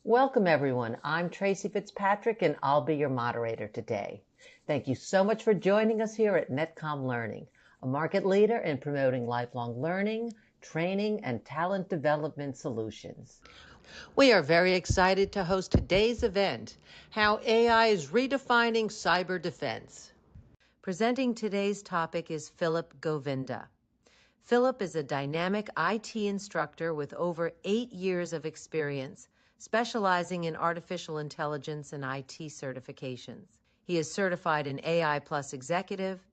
Welcome, everyone. I'm Tracy Fitzpatrick, and I'll be your moderator today. Thank you so much for joining us here at Netcom Learning, a market leader in promoting lifelong learning, training, and talent development solutions. We are very excited to host today's event, How AI is Redefining Cyber Defense. Presenting today's topic is Philip Govinda. Philip is a dynamic IT instructor with over 8 years of experience, specializing in artificial intelligence and IT certifications. He is certified in AI Plus Executive,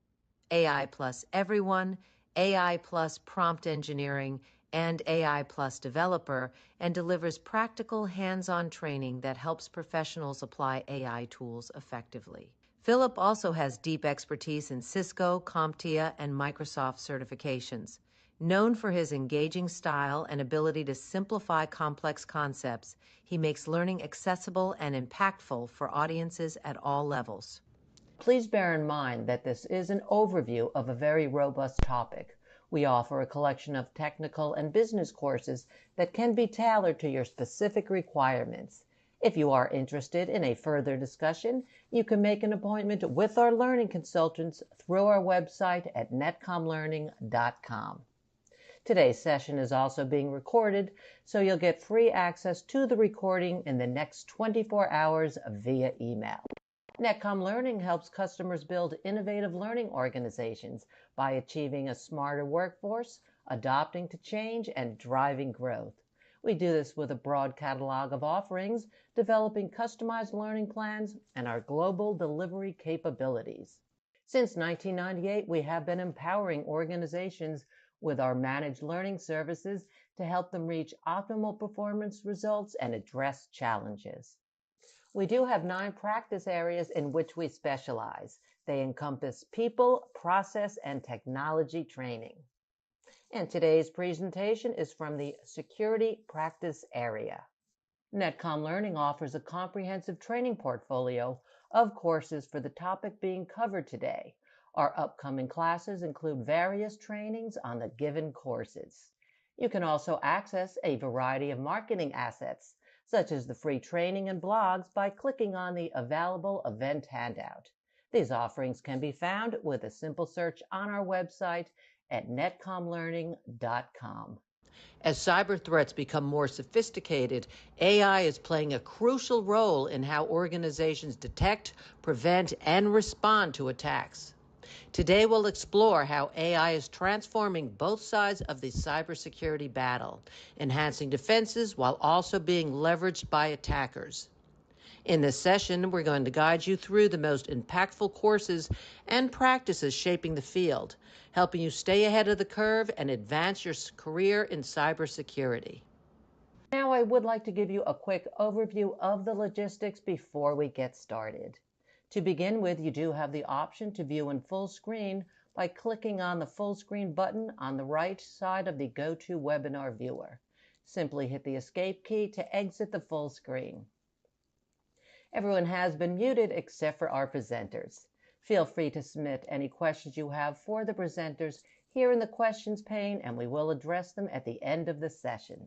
AI Plus Everyone, AI Plus Prompt Engineering, and AI Plus Developer, and delivers practical hands-on training that helps professionals apply AI tools effectively. Philip also has deep expertise in Cisco, CompTIA, and Microsoft certifications. Known for his engaging style and ability to simplify complex concepts, he makes learning accessible and impactful for audiences at all levels. Please bear in mind that this is an overview of a very robust topic. We offer a collection of technical and business courses that can be tailored to your specific requirements. If you are interested in a further discussion, you can make an appointment with our learning consultants through our website at netcomlearning.com. Today's session is also being recorded, so you'll get free access to the recording in the next 24 hours via email. Netcom Learning helps customers build innovative learning organizations by achieving a smarter workforce, adapting to change, and driving growth. We do this with a broad catalog of offerings, developing customized learning plans, and our global delivery capabilities. Since 1998, we have been empowering organizations with our managed learning services to help them reach optimal performance results and address challenges. We do have 9 practice areas in which we specialize. They encompass people, process, and technology training. And today's presentation is from the security practice area. Netcom Learning offers a comprehensive training portfolio of courses for the topic being covered today. Our upcoming classes include various trainings on the given courses. You can also access a variety of marketing assets, such as the free training and blogs, by clicking on the available event handout. These offerings can be found with a simple search on our website at netcomlearning.com. As cyber threats become more sophisticated, AI is playing a crucial role in how organizations detect, prevent, and respond to attacks. Today, we'll explore how AI is transforming both sides of the cybersecurity battle, enhancing defenses while also being leveraged by attackers. In this session, we're going to guide you through the most impactful courses and practices shaping the field, helping you stay ahead of the curve and advance your career in cybersecurity. Now, I would like to give you a quick overview of the logistics before we get started. To begin with, you do have the option to view in full screen by clicking on the full screen button on the right side of the GoToWebinar viewer. Simply hit the escape key to exit the full screen. Everyone has been muted except for our presenters. Feel free to submit any questions you have for the presenters here in the questions pane, and we will address them at the end of the session.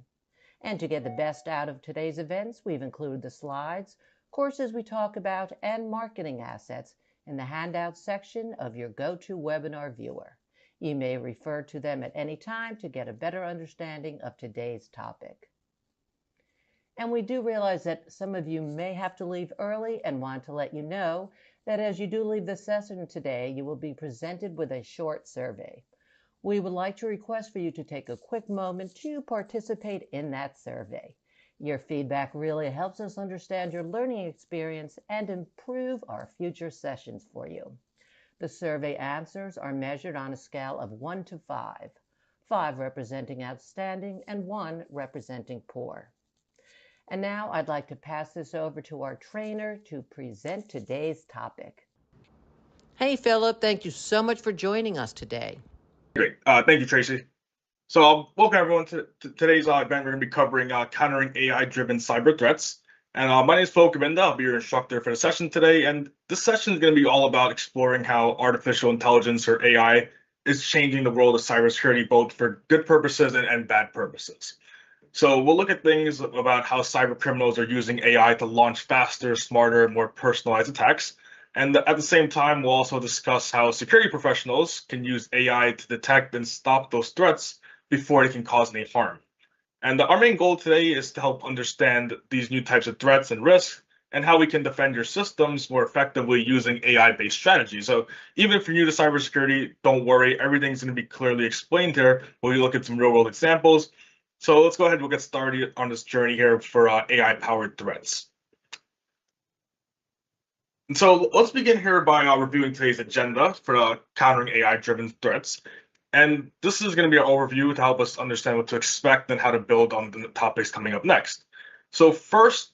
And to get the best out of today's events, we've included the slides, courses we talk about, and marketing assets in the handout section of your GoToWebinar viewer. You may refer to them at any time to get a better understanding of today's topic. And we do realize that some of you may have to leave early and want to let you know that as you do leave the session today, you will be presented with a short survey. We would like to request for you to take a quick moment to participate in that survey. Your feedback really helps us understand your learning experience and improve our future sessions for you. The survey answers are measured on a scale of 1 to 5, 5 representing outstanding and 1 representing poor. And now I'd like to pass this over to our trainer to present today's topic. Hey, Philip, thank you so much for joining us today. Great. Thank you, Tracy. So welcome everyone to today's event. We're going to be covering countering AI-driven cyber threats. And my name is Phil Govinda. I'll be your instructor for the session today. And this session is going to be all about exploring how artificial intelligence, or AI, is changing the world of cybersecurity, both for good purposes and bad purposes. So we'll look at things about how cyber criminals are using AI to launch faster, smarter, more personalized attacks. And at the same time, we'll also discuss how security professionals can use AI to detect and stop those threats before they can cause any harm. And our main goal today is to help understand these new types of threats and risks and how we can defend your systems more effectively using AI-based strategies. So even if you're new to cybersecurity, don't worry, everything's going to be clearly explained here. We'll look at some real-world examples. So let's go ahead and we'll get started on this journey here for AI-powered threats. And so let's begin here by reviewing today's agenda for countering AI-driven threats. And this is going to be an overview to help us understand what to expect and how to build on the topics coming up next. So first,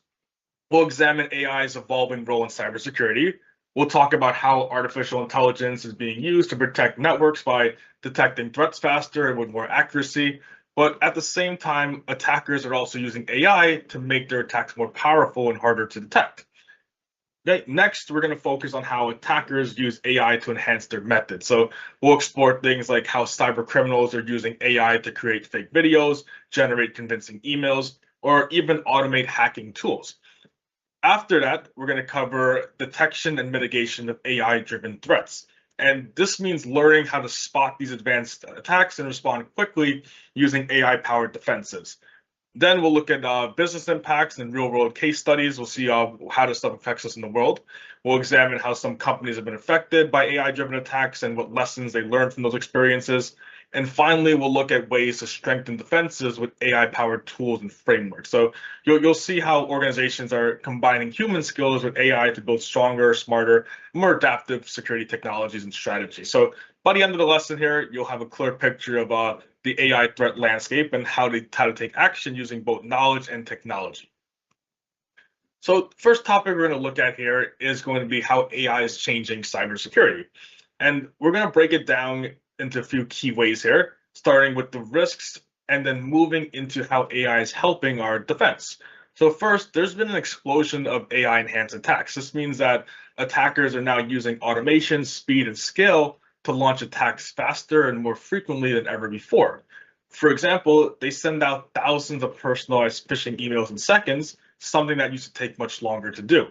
we'll examine AI's evolving role in cybersecurity. We'll talk about how artificial intelligence is being used to protect networks by detecting threats faster and with more accuracy. But at the same time, attackers are also using AI to make their attacks more powerful and harder to detect. Okay, next, we're going to focus on how attackers use AI to enhance their methods. So we'll explore things like how cyber criminals are using AI to create fake videos, generate convincing emails, or even automate hacking tools. After that, we're going to cover detection and mitigation of AI-driven threats. And this means learning how to spot these advanced attacks and respond quickly using AI-powered defenses. Then we'll look at business impacts and real-world case studies. We'll see how this stuff affects us in the world. We'll examine how some companies have been affected by AI-driven attacks and what lessons they learned from those experiences. And finally, we'll look at ways to strengthen defenses with AI-powered tools and frameworks. So you'll see how organizations are combining human skills with AI to build stronger, smarter, more adaptive security technologies and strategies. So by the end of the lesson here, you'll have a clear picture of the AI threat landscape and how to take action using both knowledge and technology. So the first topic we're going to look at here is going to be how AI is changing cybersecurity. And we're going to break it down into a few key ways here, starting with the risks and then moving into how AI is helping our defense. So first, there's been an explosion of AI-enhanced attacks. This means that attackers are now using automation, speed, and scale to launch attacks faster and more frequently than ever before. For example, they send out thousands of personalized phishing emails in seconds, something that used to take much longer to do.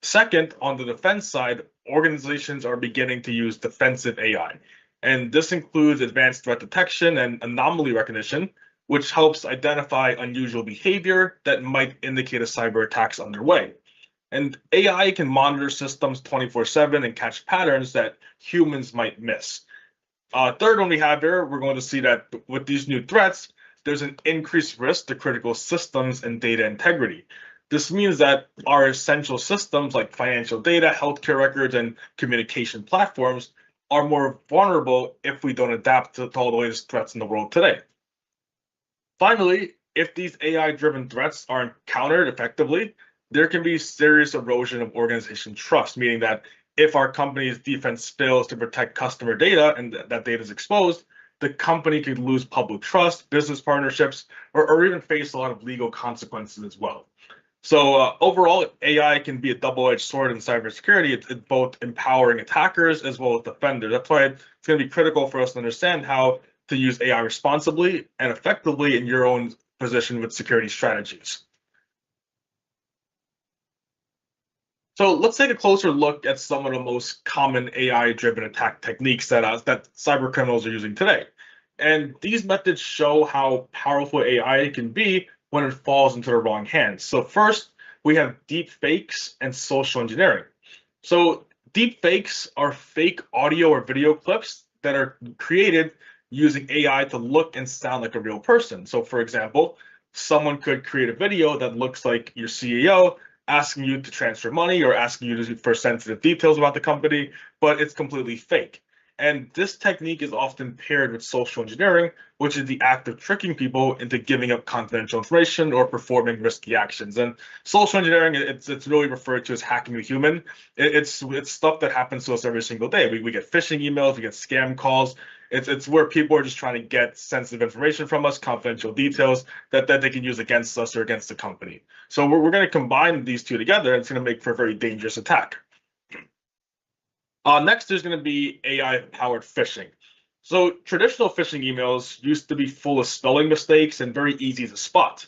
Second, on the defense side, organizations are beginning to use defensive AI. And this includes advanced threat detection and anomaly recognition, which helps identify unusual behavior that might indicate a cyber attack's underway. And AI can monitor systems 24/7 and catch patterns that humans might miss. Third one we have here, we're going to see that with these new threats, there's an increased risk to critical systems and data integrity. This means that our essential systems like financial data, healthcare records, and communication platforms are more vulnerable if we don't adapt to all the latest threats in the world today. Finally, if these AI-driven threats aren't countered effectively, there can be serious erosion of organization trust, meaning that if our company's defense fails to protect customer data and that data is exposed, the company could lose public trust, business partnerships, or even face a lot of legal consequences as well. So overall, AI can be a double-edged sword in cybersecurity. It's both empowering attackers as well as defenders. That's why it's going to be critical for us to understand how to use AI responsibly and effectively in your own position with security strategies. So let's take a closer look at some of the most common AI-driven attack techniques that cyber criminals are using today. And these methods show how powerful AI can be when it falls into the wrong hands. So first, we have deep fakes and social engineering. So deep fakes are fake audio or video clips that are created using AI to look and sound like a real person. So for example, someone could create a video that looks like your CEO asking you to transfer money or asking you for sensitive details about the company, but it's completely fake. And this technique is often paired with social engineering, which is the act of tricking people into giving up confidential information or performing risky actions. And social engineering, it's really referred to as hacking the human. It's stuff that happens to us every single day. We get phishing emails, we get scam calls. It's where people are just trying to get sensitive information from us, confidential details that they can use against us or against the company. So we're going to combine these two together, and it's going to make for a very dangerous attack. Next, there's going to be AI-powered phishing. So traditional phishing emails used to be full of spelling mistakes and very easy to spot.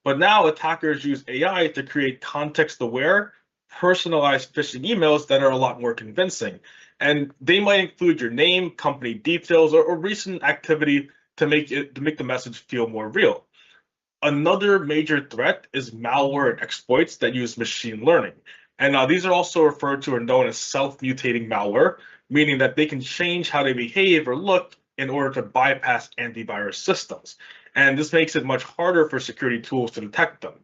But now attackers use AI to create context-aware, personalized phishing emails that are a lot more convincing. And they might include your name, company details, or recent activity to make the message feel more real. Another major threat is malware and exploits that use machine learning. And these are also referred to or known as self-mutating malware, meaning that they can change how they behave or look in order to bypass antivirus systems. And this makes it much harder for security tools to detect them.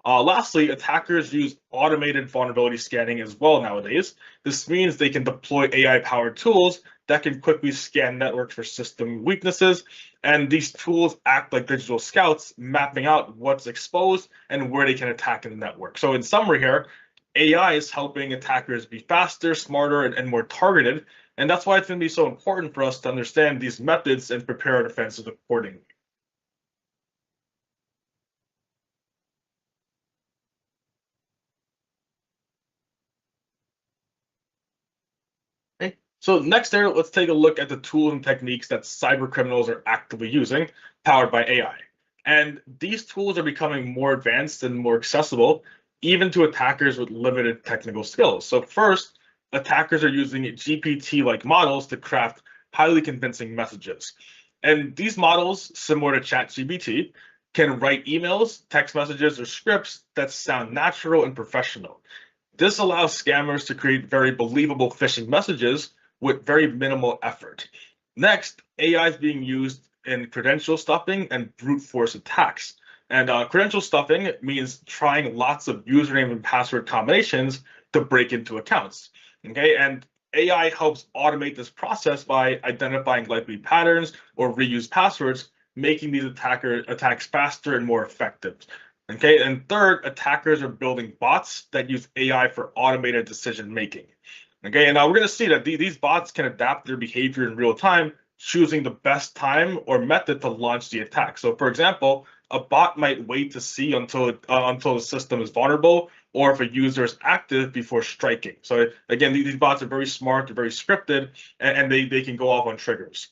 Lastly, attackers use automated vulnerability scanning as well nowadays. This means they can deploy AI-powered tools that can quickly scan networks for system weaknesses, and these tools act like digital scouts, mapping out what's exposed and where they can attack in the network. So in summary here, AI is helping attackers be faster, smarter, and more targeted, and that's why it's going to be so important for us to understand these methods and prepare our defenses accordingly. Okay. So next there, let's take a look at the tools and techniques that cyber criminals are actively using, powered by AI. And these tools are becoming more advanced and more accessible, even to attackers with limited technical skills. So first, attackers are using GPT-like models to craft highly convincing messages. And these models, similar to ChatGPT, can write emails, text messages, or scripts that sound natural and professional. This allows scammers to create very believable phishing messages with very minimal effort. Next, AI is being used in credential stuffing and brute force attacks. And credential stuffing means trying lots of username and password combinations to break into accounts. Okay, and AI helps automate this process by identifying likely patterns or reused passwords, making these attacks faster and more effective. Okay, and third, attackers are building bots that use AI for automated decision making. Okay, and we're going to see that these bots can adapt their behavior in real time, choosing the best time or method to launch the attack. So, for example, a bot might wait to see until the system is vulnerable or if a user is active before striking. So, again, these bots are very smart, they're very scripted, and they can go off on triggers.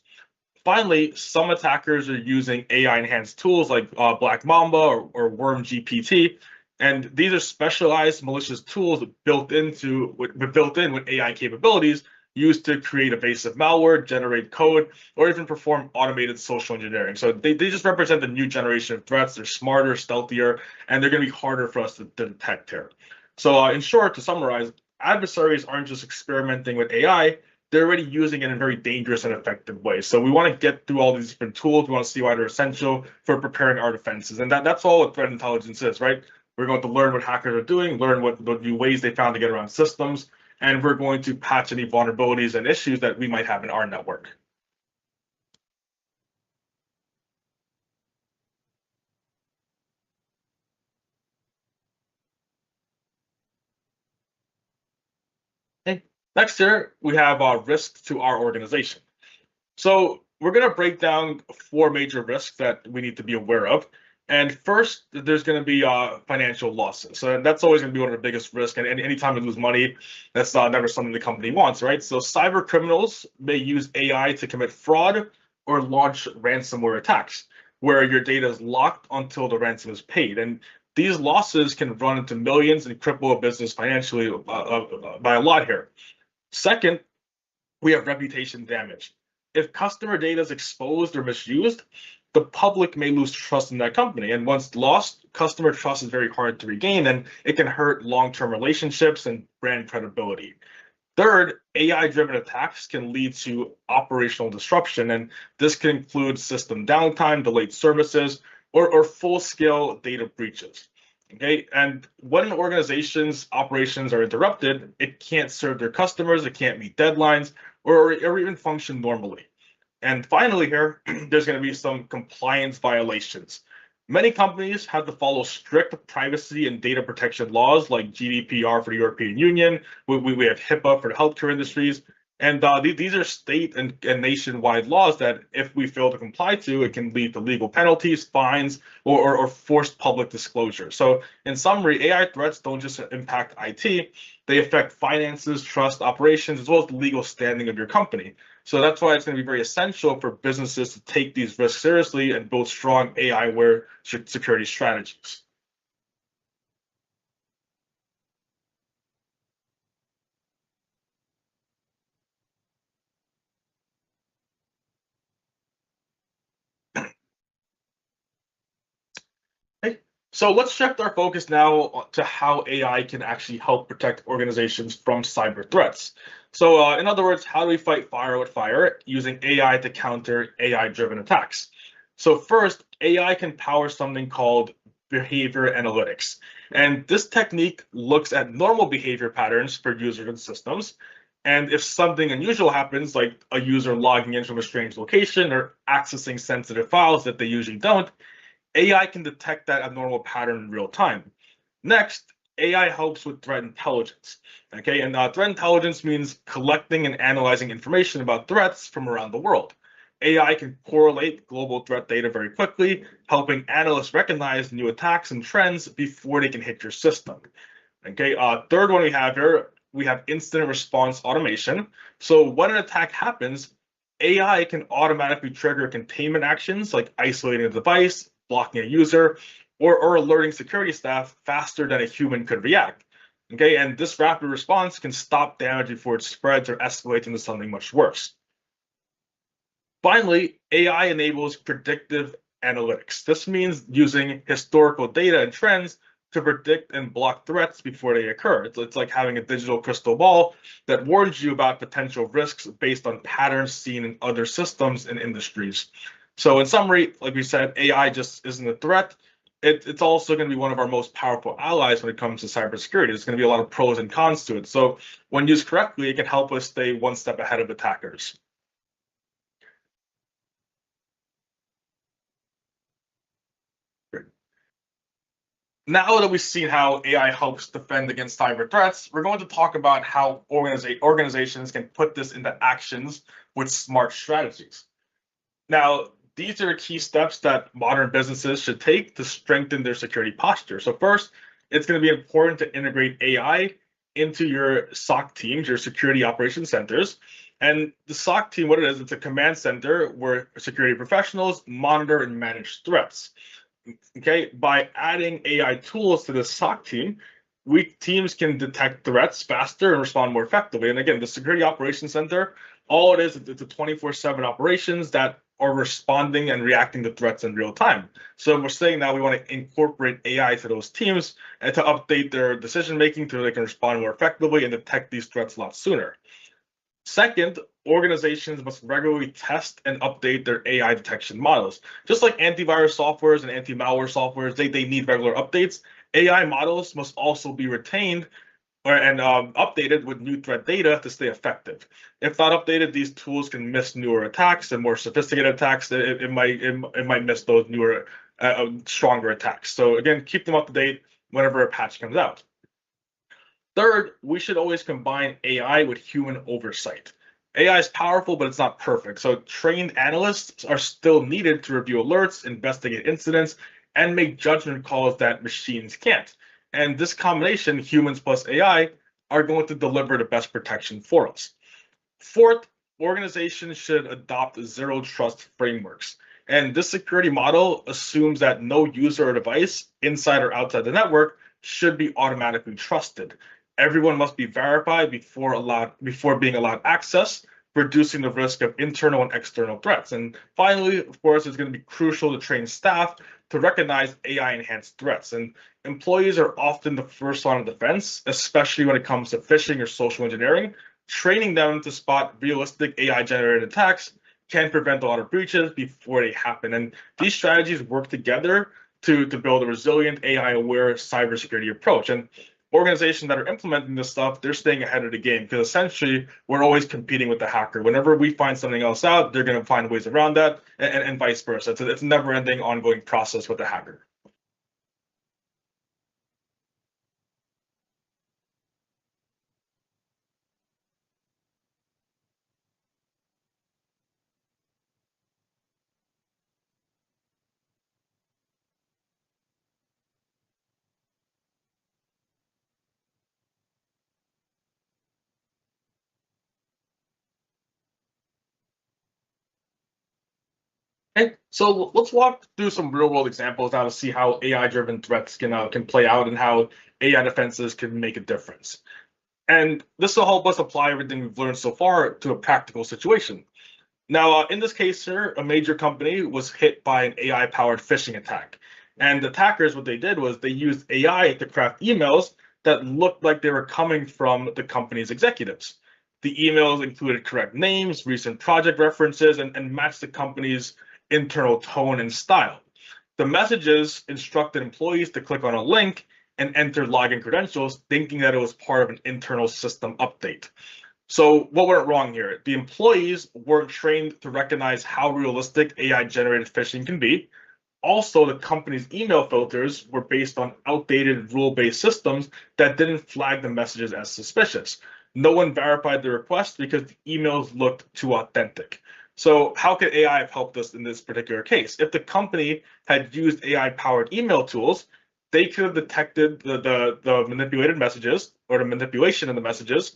Finally, some attackers are using AI-enhanced tools like Black Mamba or Worm GPT, and these are specialized malicious tools built in with AI capabilities used to create evasive malware, generate code, or even perform automated social engineering. So they just represent the new generation of threats. They're smarter, stealthier, and they're going to be harder for us to detect here. So in short, to summarize, adversaries aren't just experimenting with AI, they're already using it in very dangerous and effective ways. So we want to get through all these different tools. We want to see why they're essential for preparing our defenses. And that's all what threat intelligence is, right? We're going to learn what hackers are doing, learn what new ways they found to get around systems, and we're going to patch any vulnerabilities and issues that we might have in our network. Okay. Next here, we have risks to our organization. So we're going to break down four major risks that we need to be aware of. And first, there's going to be financial losses. So that's always going to be one of the biggest risks. And anytime we lose money, that's never something the company wants, right? So cyber criminals may use AI to commit fraud or launch ransomware attacks, where your data is locked until the ransom is paid. And these losses can run into millions and cripple a business financially by a lot here. Second, we have reputation damage. If customer data is exposed or misused, the public may lose trust in that company. And once lost, customer trust is very hard to regain, and it can hurt long-term relationships and brand credibility. Third, AI-driven attacks can lead to operational disruption, and this can include system downtime, delayed services, or full-scale data breaches. Okay, and when an organization's operations are interrupted, it can't serve their customers, it can't meet deadlines, or even function normally. And finally, here, there's going to be some compliance violations. Many companies have to follow strict privacy and data protection laws like GDPR for the European Union. We have HIPAA for the healthcare industries. And these are state and nationwide laws that if we fail to comply to, it can lead to legal penalties, fines, or forced public disclosure. So in summary, AI threats don't just impact IT, they affect finances, trust, operations, as well as the legal standing of your company. So that's why it's going to be very essential for businesses to take these risks seriously and build strong AI-aware security strategies. Okay. So let's shift our focus now to how AI can actually help protect organizations from cyber threats. So, in other words, how do we fight fire with fire using AI to counter AI-driven attacks? So, first, AI can power something called behavior analytics. And this technique looks at normal behavior patterns for users and systems. And if something unusual happens, like a user logging in from a strange location or accessing sensitive files that they usually don't, AI can detect that abnormal pattern in real time. Next, AI helps with threat intelligence. Okay, and threat intelligence means collecting and analyzing information about threats from around the world. AI can correlate global threat data very quickly, helping analysts recognize new attacks and trends before they can hit your system. Okay, third one we have here, we have incident response automation. So when an attack happens, AI can automatically trigger containment actions like isolating a device, blocking a user, or alerting security staff faster than a human could react. Okay, and this rapid response can stop damage before it spreads or escalates into something much worse. Finally, AI enables predictive analytics. This means using historical data and trends to predict and block threats before they occur. It's like having a digital crystal ball that warns you about potential risks based on patterns seen in other systems and industries. So, in summary, like we said, AI just isn't a threat. It's also going to be one of our most powerful allies when it comes to cybersecurity. There's going to be a lot of pros and cons to it. So, when used correctly, it can help us stay one step ahead of attackers. Now that we've seen how AI helps defend against cyber threats, we're going to talk about how organizations can put this into actions with smart strategies. Now, these are key steps that modern businesses should take to strengthen their security posture. So first, it's going to be important to integrate AI into your SOC teams, your security operations centers. And the SOC team, what it is, it's a command center where security professionals monitor and manage threats. Okay, by adding AI tools to the SOC team, weak teams can detect threats faster and respond more effectively. And again, the Security Operations Center, all it is, it's a 24/7 operations that are responding and reacting to threats in real time. So we're saying now we want to incorporate AI to those teams and to update their decision making so they can respond more effectively and detect these threats a lot sooner. Second, organizations must regularly test and update their AI detection models. Just like antivirus softwares and anti-malware softwares, they need regular updates. AI models must also be retained and updated with new threat data to stay effective. If not updated, these tools can miss newer attacks and more sophisticated attacks. It might miss those newer, stronger attacks. So again, keep them up to date whenever a patch comes out. Third, we should always combine AI with human oversight. AI is powerful, but it's not perfect. So trained analysts are still needed to review alerts, investigate incidents, and make judgment calls that machines can't. And this combination, humans plus AI, are going to deliver the best protection for us. Fourth, organizations should adopt zero trust frameworks. And this security model assumes that no user or device, inside or outside the network, should be automatically trusted. Everyone must be verified before being allowed access, reducing the risk of internal and external threats. And finally, of course, it's going to be crucial to train staff to recognize AI enhanced threats. And employees are often the first line of defense, especially when it comes to phishing or social engineering. Training them to spot realistic AI generated attacks can prevent a lot of breaches before they happen. And these strategies work together to build a resilient AI aware cybersecurity approach. And organizations that are implementing this stuff, they're staying ahead of the game because essentially we're always competing with the hacker. Whenever we find something else out, they're going to find ways around that and vice versa. So it's a never ending ongoing process with the hacker. Okay, so let's walk through some real-world examples now to see how AI-driven threats can play out and how AI defenses can make a difference. And this will help us apply everything we've learned so far to a practical situation. Now, in this case here, a major company was hit by an AI-powered phishing attack. And the attackers, what they did was they used AI to craft emails that looked like they were coming from the company's executives. The emails included correct names, recent project references, and matched the company's internal tone and style. The messages instructed employees to click on a link and enter login credentials, thinking that it was part of an internal system update. So what went wrong here? The employees weren't trained to recognize how realistic AI-generated phishing can be. Also, the company's email filters were based on outdated rule-based systems that didn't flag the messages as suspicious. No one verified the request because the emails looked too authentic. So how could AI have helped us in this particular case? If the company had used AI-powered email tools, they could have detected the manipulated messages or the manipulation of the messages.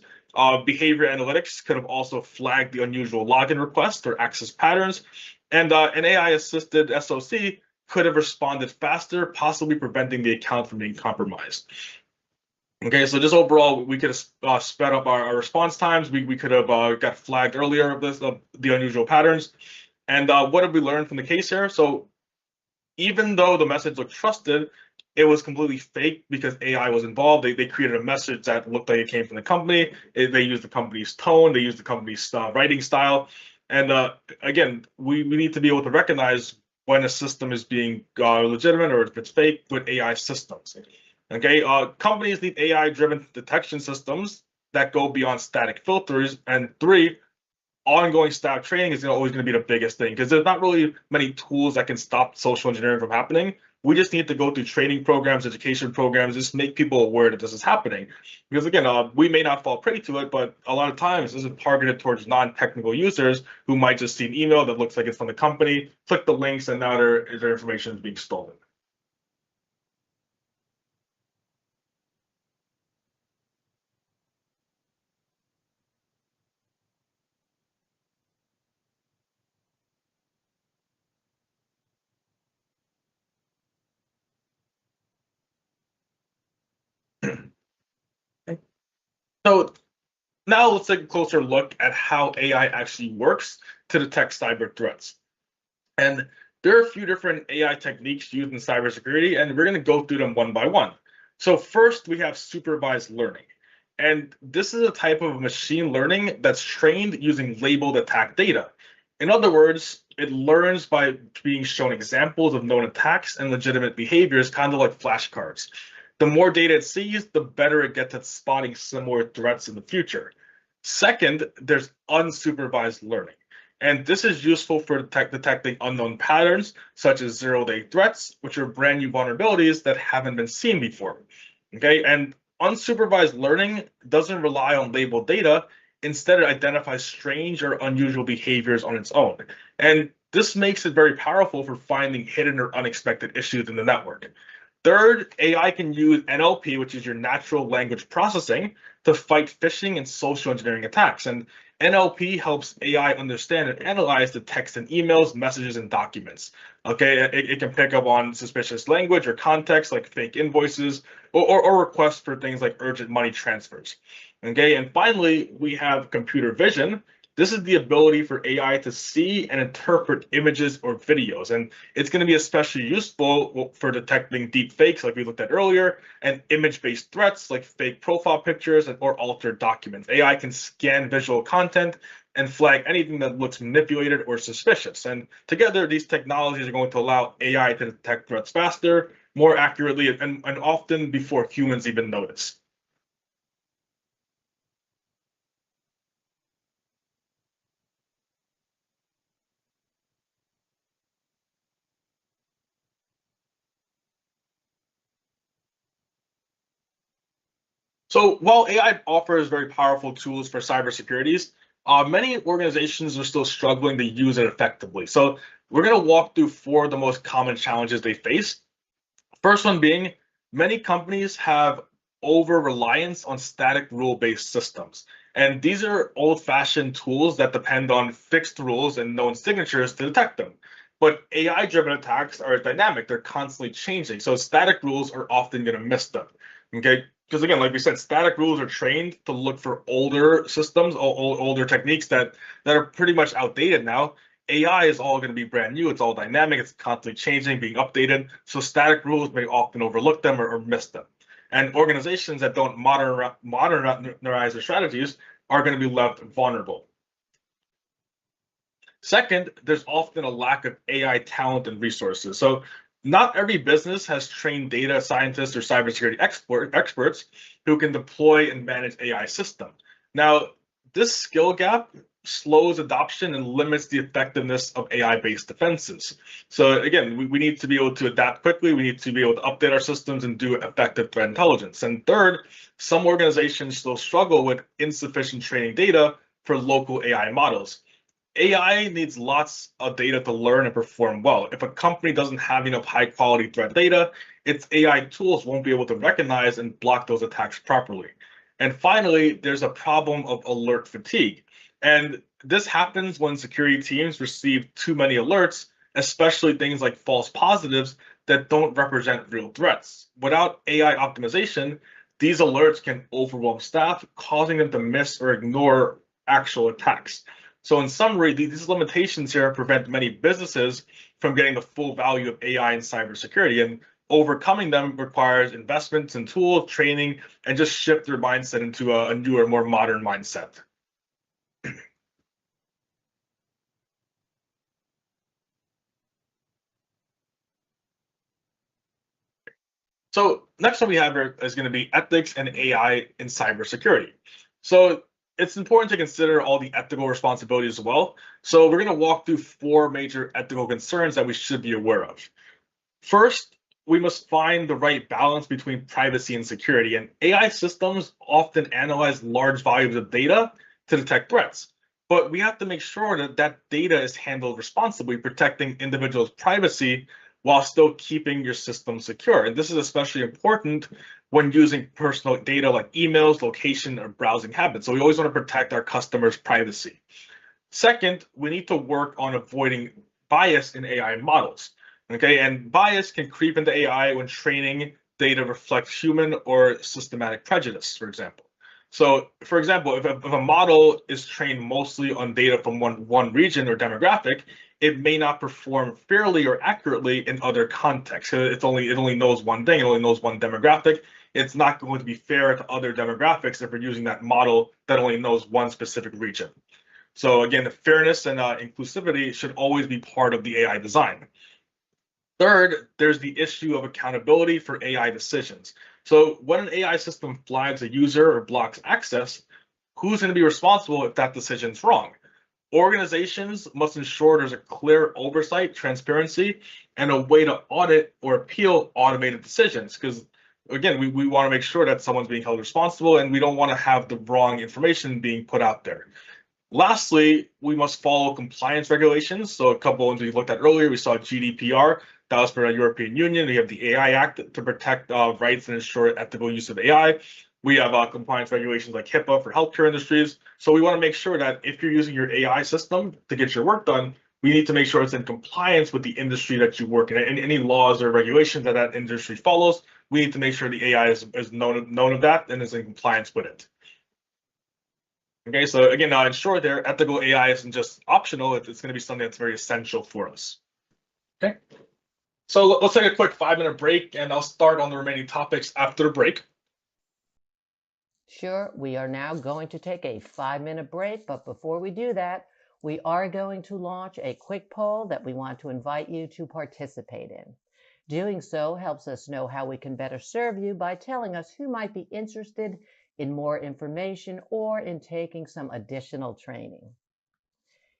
Behavior analytics could have also flagged the unusual login requests or access patterns. And an AI-assisted SOC could have responded faster, possibly preventing the account from being compromised. Okay, so just overall, we could have sped up our response times. We could have got flagged earlier of the unusual patterns. And what have we learned from the case here? So even though the message looked trusted, it was completely fake because AI was involved. They created a message that looked like it came from the company. They used the company's tone. They used the company's writing style. And again, we need to be able to recognize when a system is being legitimate or if it's fake with AI systems. Okay, companies need AI-driven detection systems that go beyond static filters. And three, ongoing staff training is always going to be the biggest thing because there's not really many tools that can stop social engineering from happening. We just need to go through training programs, education programs, just make people aware that this is happening. Because again, we may not fall prey to it, but a lot of times this is targeted towards non-technical users who might just see an email that looks like it's from the company, click the links, and now their information is being stolen. So now let's take a closer look at how AI actually works to detect cyber threats. And there are a few different AI techniques used in cybersecurity, and we're going to go through them one by one. So first, we have supervised learning. And this is a type of machine learning that's trained using labeled attack data. In other words, it learns by being shown examples of known attacks and legitimate behaviors, kind of like flashcards. The more data it sees, the better it gets at spotting similar threats in the future. Second, there's unsupervised learning. And this is useful for detecting unknown patterns, such as zero-day threats, which are brand new vulnerabilities that haven't been seen before. Okay, and unsupervised learning doesn't rely on labeled data. Instead, it identifies strange or unusual behaviors on its own. And this makes it very powerful for finding hidden or unexpected issues in the network. Third, AI can use NLP, which is your natural language processing, to fight phishing and social engineering attacks. And NLP helps AI understand and analyze the text in emails, messages, and documents. Okay, it can pick up on suspicious language or context like fake invoices or requests for things like urgent money transfers. Okay, and finally, we have computer vision. This is the ability for AI to see and interpret images or videos. And it's going to be especially useful for detecting deep fakes, like we looked at earlier, and image-based threats like fake profile pictures or altered documents. AI can scan visual content and flag anything that looks manipulated or suspicious. And together, these technologies are going to allow AI to detect threats faster, more accurately, and often before humans even notice. So while AI offers very powerful tools for cybersecurities, many organizations are still struggling to use it effectively. So we're going to walk through four of the most common challenges they face. First one being many companies have over reliance on static rule-based systems. And these are old-fashioned tools that depend on fixed rules and known signatures to detect them. But AI-driven attacks are dynamic; they're constantly changing. So static rules are often going to miss them. Okay, because again, like we said, static rules are trained to look for older systems, older techniques that are pretty much outdated now. AI is all going to be brand new. It's all dynamic. It's constantly changing, being updated. So static rules may often overlook them or miss them. And organizations that don't modernize their strategies are going to be left vulnerable. Second, there's often a lack of AI talent and resources. So not every business has trained data scientists or cybersecurity experts who can deploy and manage AI system. Now, this skill gap slows adoption and limits the effectiveness of AI-based defenses. So again, we need to be able to adapt quickly. We need to be able to update our systems and do effective threat intelligence. And third, some organizations still struggle with insufficient training data for local AI models. AI needs lots of data to learn and perform well. If a company doesn't have enough high quality threat data, its AI tools won't be able to recognize and block those attacks properly. And finally, there's a problem of alert fatigue. And this happens when security teams receive too many alerts, especially things like false positives that don't represent real threats. Without AI optimization, these alerts can overwhelm staff, causing them to miss or ignore actual attacks. So in summary, these limitations here prevent many businesses from getting the full value of AI and cybersecurity, and overcoming them requires investments in tools, training, and just shift their mindset into a newer, more modern mindset. So next one we have here is going to be ethics and AI in cybersecurity. So it's important to consider all the ethical responsibilities as well. So we're going to walk through four major ethical concerns that we should be aware of. First, we must find the right balance between privacy and security. And AI systems often analyze large volumes of data to detect threats. But we have to make sure that that data is handled responsibly, protecting individuals' privacy while still keeping your system secure. And this is especially important when using personal data like emails, location, or browsing habits. So we always want to protect our customers' privacy. Second, we need to work on avoiding bias in AI models. Okay, and bias can creep into AI when training data reflects human or systematic prejudice, for example. So, for example, if a model is trained mostly on data from one region or demographic, it may not perform fairly or accurately in other contexts. It only knows one thing, it only knows one demographic. It's not going to be fair to other demographics if we're using that model that only knows one specific region. So again, fairness and inclusivity should always be part of the AI design. Third, there's the issue of accountability for AI decisions. So when an AI system flags a user or blocks access, who's going to be responsible if that decision's wrong? Organizations must ensure there's a clear oversight, transparency, and a way to audit or appeal automated decisions. Because again, we want to make sure that someone's being held responsible and we don't want to have the wrong information being put out there. Lastly, we must follow compliance regulations. So a couple ones we looked at earlier, we saw GDPR, that was for the European Union. We have the AI Act to protect rights and ensure ethical use of AI. We have compliance regulations like HIPAA for healthcare industries. So we want to make sure that if you're using your AI system to get your work done, we need to make sure it's in compliance with the industry that you work in. And any laws or regulations that that industry follows, we need to make sure the AI is known of that and is in compliance with it. Okay, so again, in short there, ethical AI isn't just optional, it's going to be something that's very essential for us. Okay, so let's take a quick 5-minute break and I'll start on the remaining topics after the break. Sure, we are now going to take a 5-minute break, but before we do that, we are going to launch a quick poll that we want to invite you to participate in. Doing so helps us know how we can better serve you by telling us who might be interested in more information or in taking some additional training.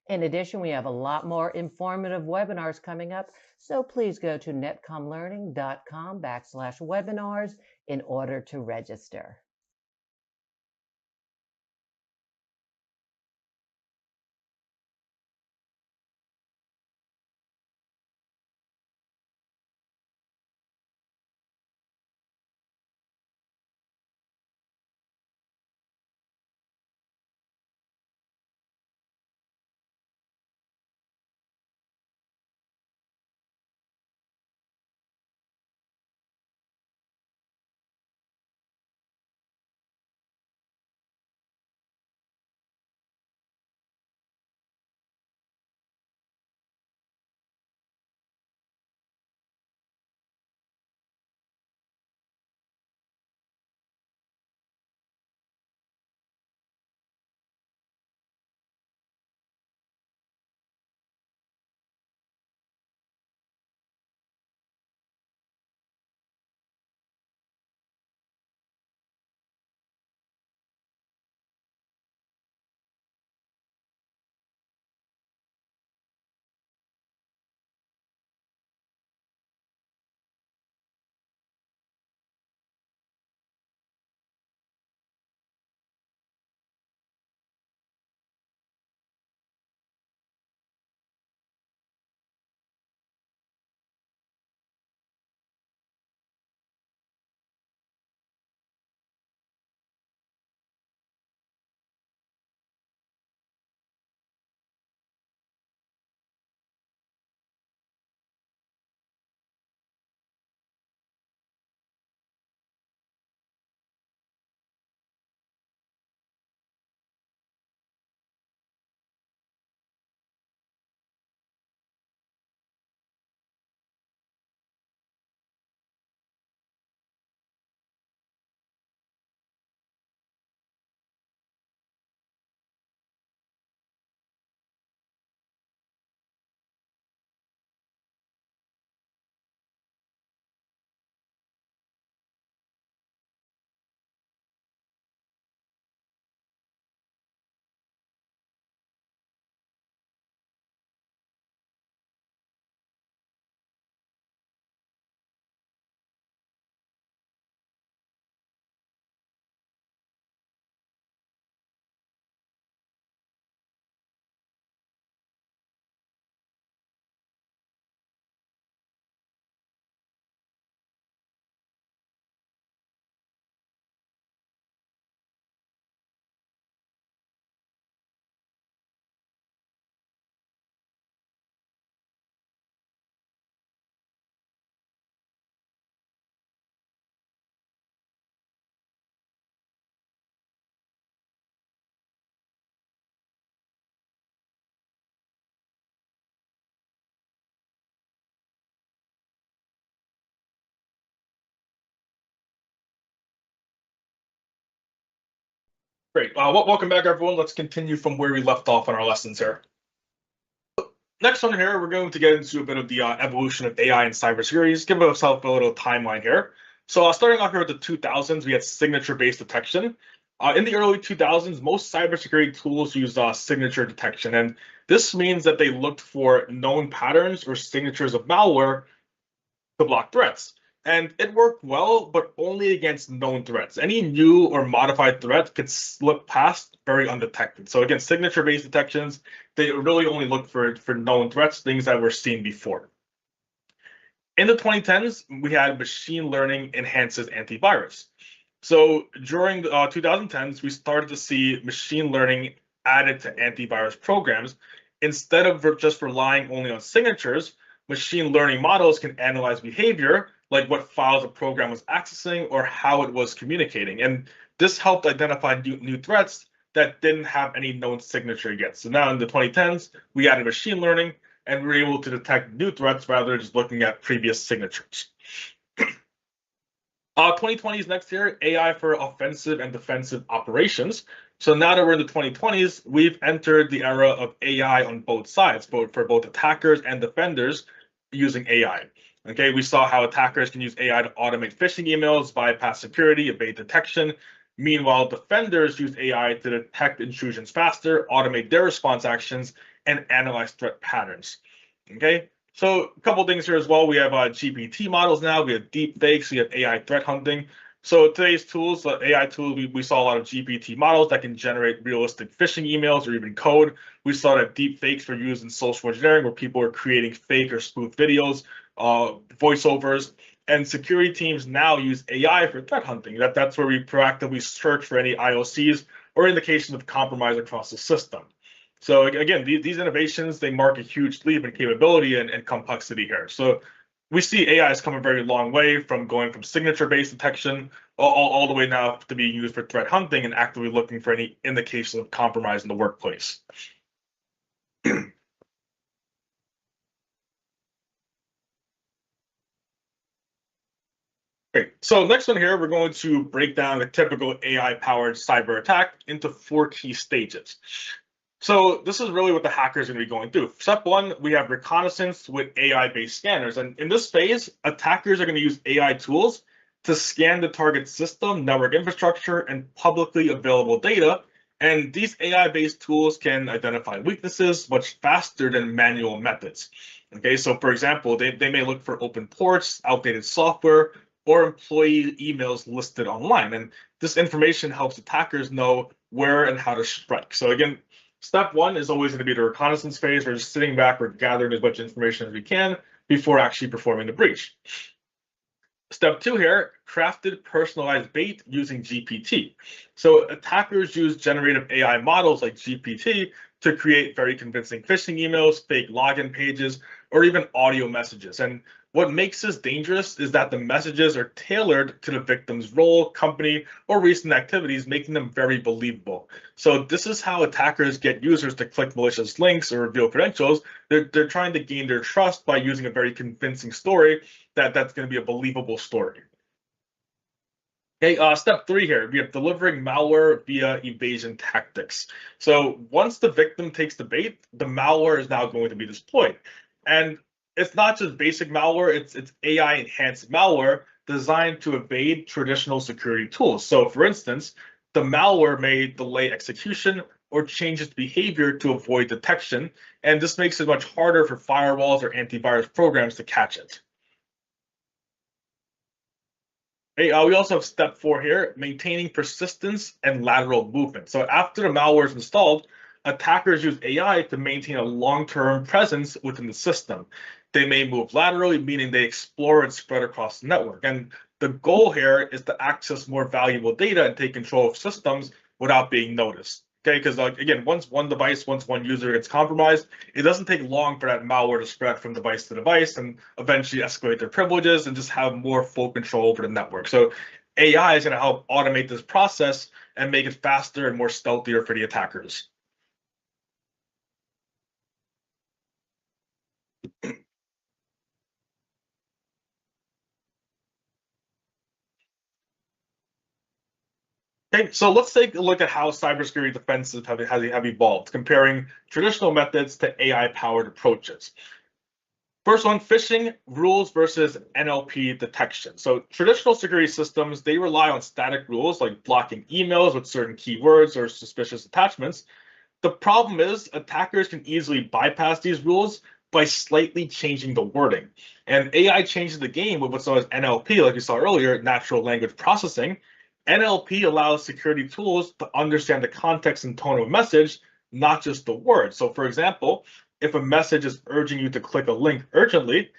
In addition, we have a lot more informative webinars coming up, so please go to netcomlearning.com/webinars in order to register. Great. Welcome back, everyone. Let's continue from where we left off on our lessons here. Next one here, we're going to get into a bit of the evolution of AI and cybersecurity. Just give ourselves a little timeline here. So starting off here with the 2000s, we had signature-based detection. In the early 2000s, most cybersecurity tools used signature detection, and this means that they looked for known patterns or signatures of malware to block threats. And it worked well, but only against known threats. Any new or modified threat could slip past very undetected. So again, signature-based detections, they really only look for known threats, things that were seen before. In the 2010s, we had machine learning enhances antivirus. So during the 2010s, we started to see machine learning added to antivirus programs. Instead of just relying only on signatures, machine learning models can analyze behavior, like what files a program was accessing or how it was communicating. And this helped identify new threats that didn't have any known signature yet. So now in the 2010s, we added machine learning and we were able to detect new threats rather than just looking at previous signatures. 2020 is next year, AI for offensive and defensive operations. So now that we're in the 2020s, we've entered the era of AI on both sides, both for both attackers and defenders using AI. Okay, we saw how attackers can use AI to automate phishing emails, bypass security, evade detection. Meanwhile, defenders use AI to detect intrusions faster, automate their response actions, and analyze threat patterns. Okay, so a couple things here as well. We have GPT models now. We have deep fakes. We have AI threat hunting. So today's tools, AI tools, we saw a lot of GPT models that can generate realistic phishing emails or even code. We saw that deep fakes were used in social engineering where people were creating fake or spoof videos, voiceovers. And security teams now use AI for threat hunting. That's where we proactively search for any IOCs or indications of compromise across the system. So again, these innovations, they mark a huge leap in capability and complexity here. So we see AI has come a very long way from going from signature-based detection all the way now to being used for threat hunting and actively looking for any indications of compromise in the workplace. Great. So next one here, we're going to break down the typical AI-powered cyber attack into 4 key stages. So this is really what the hackers are going to be going through. Step 1, we have reconnaissance with AI-based scanners. And in this phase, attackers are going to use AI tools to scan the target system, network infrastructure, and publicly available data. And these AI-based tools can identify weaknesses much faster than manual methods. Okay, so for example, they may look for open ports, outdated software, or employee emails listed online. And this information helps attackers know where and how to strike. So again, step 1 is always going to be the reconnaissance phase. We're just sitting back, we're gathering as much information as we can before actually performing the breach. Step 2 here, crafted personalized bait using GPT. So attackers use generative AI models like GPT to create very convincing phishing emails, fake login pages, or even audio messages. And what makes this dangerous is that the messages are tailored to the victim's role, company, or recent activities, making them very believable. So this is how attackers get users to click malicious links or reveal credentials. They're trying to gain their trust by using a very convincing story that's going to be a believable story. Okay, step 3 here, we have delivering malware via evasion tactics. So once the victim takes the bait, the malware is now going to be deployed. And it's not just basic malware, it's AI enhanced malware designed to evade traditional security tools. So for instance, the malware may delay execution or change its behavior to avoid detection. And this makes it much harder for firewalls or antivirus programs to catch it. Hey, we also have step 4 here, maintaining persistence and lateral movement. So after the malware is installed, attackers use AI to maintain a long-term presence within the system. They may move laterally, meaning they explore and spread across the network. And the goal here is to access more valuable data and take control of systems without being noticed. Okay, because again, once one user gets compromised, it doesn't take long for that malware to spread from device to device and eventually escalate their privileges and just have more full control over the network. So AI is going to help automate this process and make it faster and more stealthier for the attackers. Okay, so let's take a look at how cybersecurity defenses have evolved, comparing traditional methods to AI-powered approaches. First one, phishing rules versus NLP detection. So traditional security systems, they rely on static rules like blocking emails with certain keywords or suspicious attachments. The problem is attackers can easily bypass these rules by slightly changing the wording. And AI changes the game with what's known as NLP, like we saw earlier, natural language processing. NLP allows security tools to understand the context and tone of a message, not just the words. So for example, if a message is urging you to click a link urgently,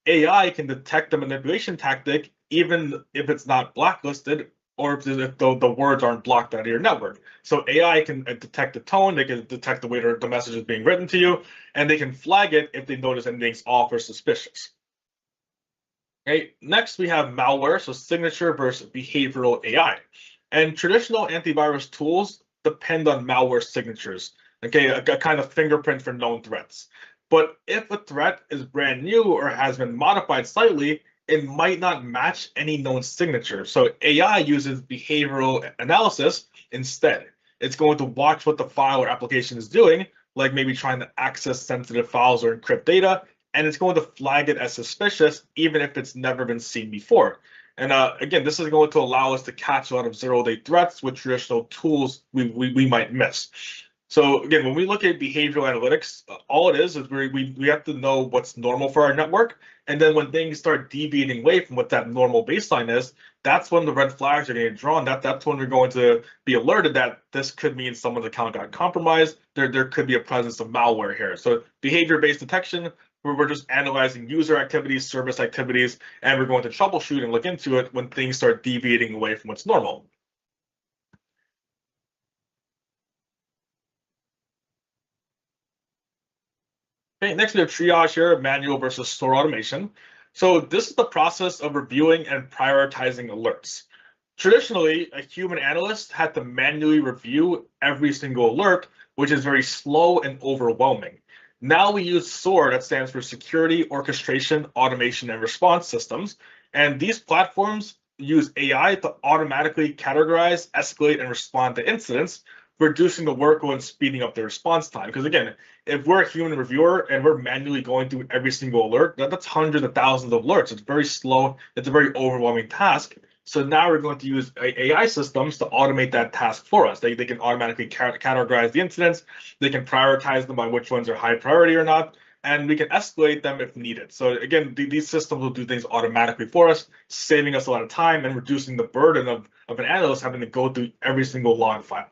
AI can detect the manipulation tactic even if it's not blacklisted or if the words aren't blocked out of your network. So AI can detect the tone, they can detect the way the message is being written to you, and they can flag it if they notice anything's off or suspicious. Okay, next we have malware, so signature versus behavioral AI. And traditional antivirus tools depend on malware signatures, okay, a kind of fingerprint for known threats. But if a threat is brand new or has been modified slightly, it might not match any known signature. So AI uses behavioral analysis instead. It's going to watch what the file or application is doing, like maybe trying to access sensitive files or encrypt data, and it's going to flag it as suspicious even if it's never been seen before. And again, this is going to allow us to catch a lot of zero-day threats with traditional tools we might miss. So again, when we look at behavioral analytics, all it is we have to know what's normal for our network. And then when things start deviating away from what that normal baseline is, that's when the red flags are getting drawn. That's when we're going to be alerted that this could mean someone's account got compromised. There could be a presence of malware here. So behavior-based detection, where we're just analyzing user activities, service activities, and we're going to troubleshoot and look into it when things start deviating away from what's normal. Okay, next we have triage here, manual versus store automation. So this is the process of reviewing and prioritizing alerts. Traditionally, a human analyst had to manually review every single alert, which is very slow and overwhelming. Now we use SOAR, that stands for Security, Orchestration, Automation, and Response Systems. And these platforms use AI to automatically categorize, escalate, and respond to incidents, reducing the workload and speeding up the response time. Because again, if we're a human reviewer and we're manually going through every single alert, that's hundreds of thousands of alerts. It's very slow. It's a very overwhelming task. So now we're going to use AI systems to automate that task for us. They can automatically categorize the incidents. They can prioritize them by which ones are high priority or not, and we can escalate them if needed. So again, these systems will do things automatically for us, saving us a lot of time and reducing the burden of an analyst having to go through every single log file.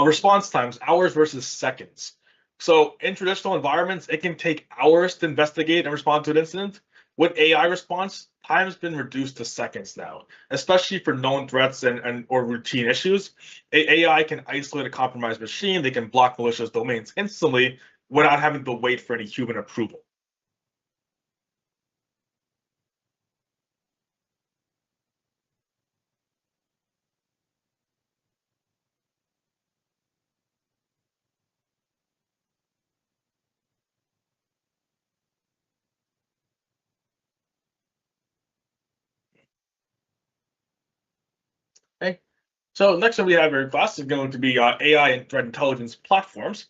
Response times, hours versus seconds. So in traditional environments, it can take hours to investigate and respond to an incident. With AI response, time's been reduced to seconds now, especially for known threats and or routine issues. AI can isolate a compromised machine. They can block malicious domains instantly without having to wait for any human approval. Okay. So next one we have in class is going to be AI and threat intelligence platforms.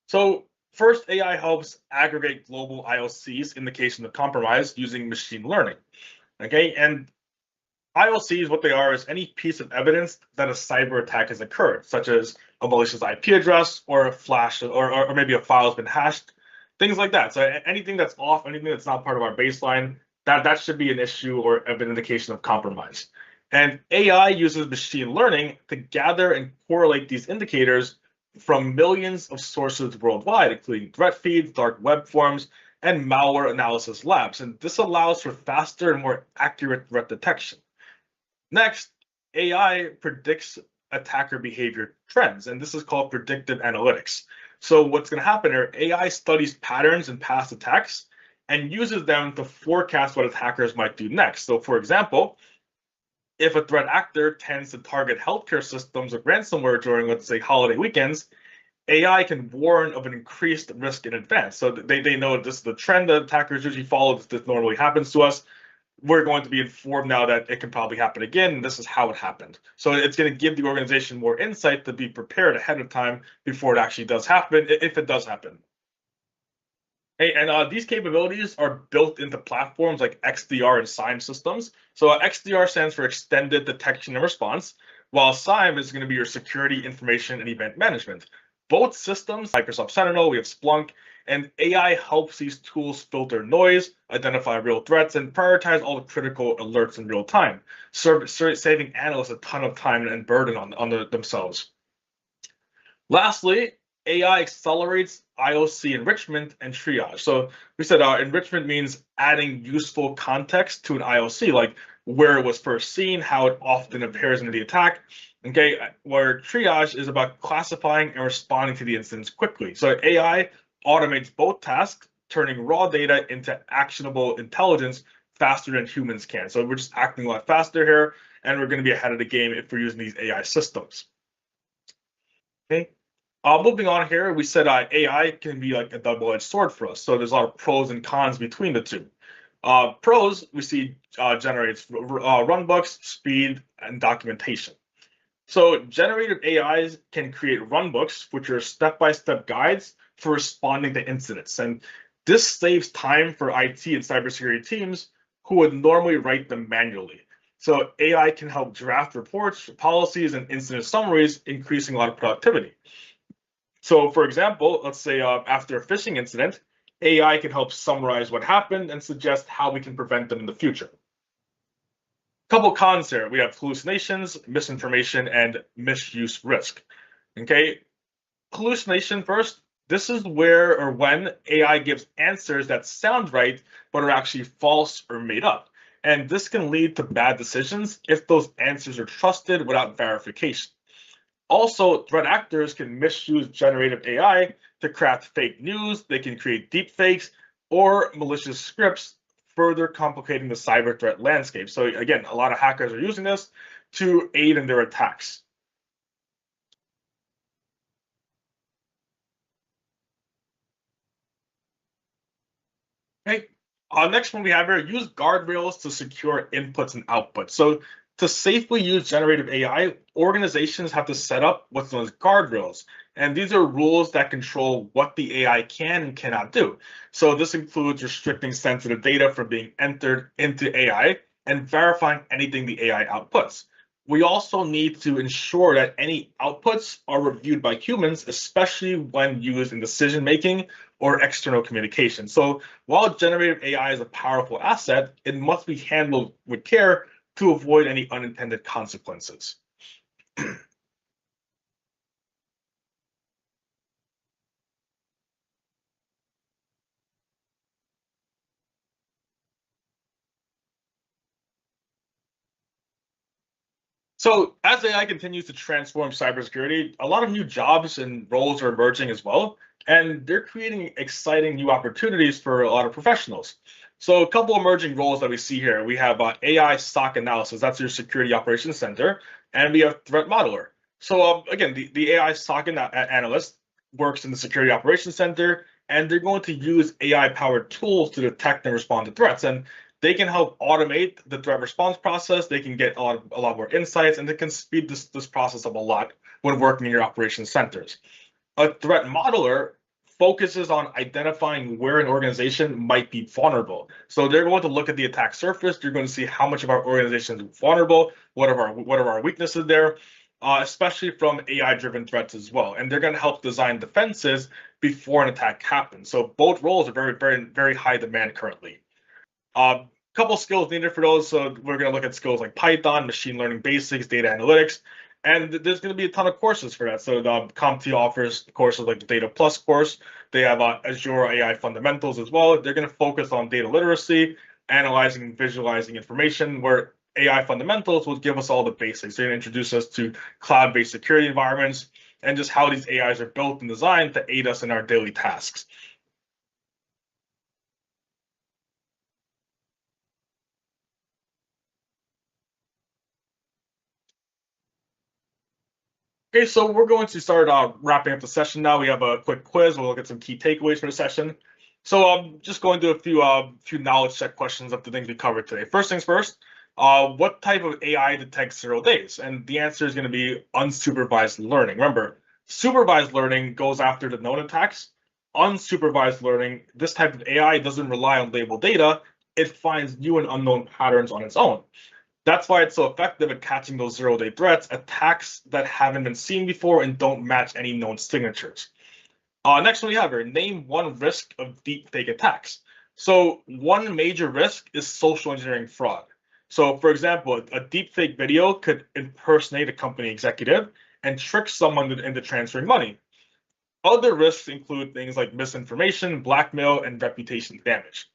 So first, AI helps aggregate global IOCs in the case of compromise using machine learning. Okay, and IOCs, what they are is any piece of evidence that a cyber attack has occurred, such as a malicious IP address or a flash, or maybe a file has been hashed, things like that. So anything that's off, anything that's not part of our baseline, that should be an issue or an indication of compromise. And AI uses machine learning to gather and correlate these indicators from millions of sources worldwide, including threat feeds, dark web forums, and malware analysis labs. And this allows for faster and more accurate threat detection. Next, AI predicts attacker behavior trends, and this is called predictive analytics. So what's going to happen here, AI studies patterns in past attacks and uses them to forecast what attackers might do next. So for example, if a threat actor tends to target healthcare systems with ransomware during, let's say, holiday weekends, AI can warn of an increased risk in advance. So they know this is the trend that attackers usually follow. This normally happens to us. we're going to be informed now that it can probably happen again, and this is how it happened. So it's going to give the organization more insight to be prepared ahead of time before it actually does happen, if it does happen. Hey, and these capabilities are built into platforms like XDR and SIEM systems. So XDR stands for Extended Detection and Response, while SIEM is going to be your security, information, and event management. Both systems, Microsoft Sentinel, we have Splunk, and AI helps these tools filter noise, identify real threats, and prioritize all the critical alerts in real time, saving analysts a ton of time and burden on themselves. Lastly, AI accelerates IOC enrichment and triage. So we said enrichment means adding useful context to an IOC, like where it was first seen, how it often appears in the attack. Okay, where triage is about classifying and responding to the incidents quickly. So AI automates both tasks, turning raw data into actionable intelligence faster than humans can. So we're just acting a lot faster here, and we're going to be ahead of the game if we're using these AI systems. Okay. Moving on here, we said AI can be like a double-edged sword for us. So there's a lot of pros and cons between the two. Pros, we see generates runbooks, speed, and documentation. So generative AIs can create runbooks, which are step-by-step guides for responding to incidents. And this saves time for IT and cybersecurity teams who would normally write them manually. So AI can help draft reports, policies, and incident summaries, increasing a lot of productivity. So, for example, let's say after a phishing incident, AI can help summarize what happened and suggest how we can prevent them in the future. Couple cons here. We have hallucinations, misinformation, and misuse risk. Okay, hallucination first. This is where or when AI gives answers that sound right, but are actually false or made up. And this can lead to bad decisions if those answers are trusted without verification. Also, threat actors can misuse generative AI to craft fake news. They can create deep fakes or malicious scripts, further complicating the cyber threat landscape. So again, a lot of hackers are using this to aid in their attacks. Okay. Next one we have here, use guardrails to secure inputs and outputs. So to safely use generative AI, organizations have to set up what's known as guardrails. And these are rules that control what the AI can and cannot do. So this includes restricting sensitive data from being entered into AI and verifying anything the AI outputs. We also need to ensure that any outputs are reviewed by humans, especially when used in decision making or external communication. So while generative AI is a powerful asset, it must be handled with care to avoid any unintended consequences. So as AI continues to transform cybersecurity, a lot of new jobs and roles are emerging as well, and they're creating exciting new opportunities for a lot of professionals. So a couple emerging roles that we see here, we have AI SOC analysis, that's your security operations center, and we have threat modeler. So again, the AI SOC analyst works in the security operations center, and they're going to use AI powered tools to detect and respond to threats. And they can help automate the threat response process. They can get a lot more insights, and they can speed this process up a lot when working in your operations centers. A threat modeler focuses on identifying where an organization might be vulnerable. So they're going to look at the attack surface. You're going to see how much of our organization is vulnerable, what are our weaknesses there, especially from AI-driven threats as well. And they're going to help design defenses before an attack happens. So both roles are very, very, very high demand currently. Couple skills needed for those. So we're going to look at skills like Python, machine learning basics, data analytics, and there's going to be a ton of courses for that. So the CompTIA offers courses like the Data Plus course. They have Azure AI fundamentals as well. They're going to focus on data literacy, analyzing and visualizing information, where AI fundamentals will give us all the basics. They're going to introduce us to cloud-based security environments and just how these AIs are built and designed to aid us in our daily tasks. Okay, so we're going to start wrapping up the session now. We have a quick quiz. We'll look at some key takeaways for the session. So I'm just going to a few knowledge check questions of the things we covered today. First things first, what type of AI detects 0 days? And the answer is going to be unsupervised learning. Remember, supervised learning goes after the known attacks. Unsupervised learning, this type of AI doesn't rely on labeled data. It finds new and unknown patterns on its own. That's why it's so effective at catching those 0 day threats, attacks that haven't been seen before and don't match any known signatures. Next one we have here, name one risk of deepfake attacks. So one major risk is social engineering fraud. So for example, a deepfake video could impersonate a company executive and trick someone into transferring money. Other risks include things like misinformation, blackmail, and reputation damage.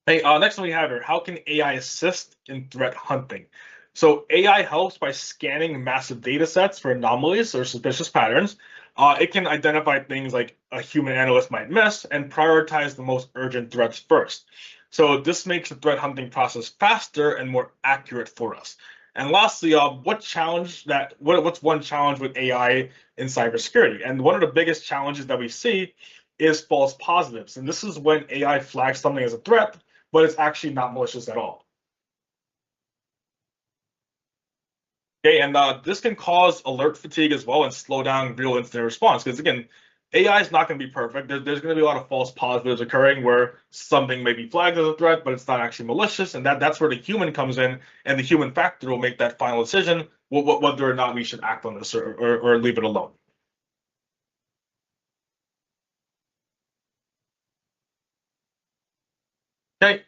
Hey, next one we have here, how can AI assist in threat hunting? So AI helps by scanning massive data sets for anomalies or suspicious patterns. It can identify things like a human analyst might miss and prioritize the most urgent threats first. So this makes the threat hunting process faster and more accurate for us. And lastly, what's one challenge with AI in cybersecurity? And one of the biggest challenges that we see is false positives. And this is when AI flags something as a threat, but it's actually not malicious at all. Okay, and this can cause alert fatigue as well and slow down real incident response. Because again, AI is not going to be perfect. There's going to be a lot of false positives occurring where something may be flagged as a threat, but it's not actually malicious, and that's where the human comes in, and the human factor will make that final decision whether or not we should act on this or leave it alone. Okay,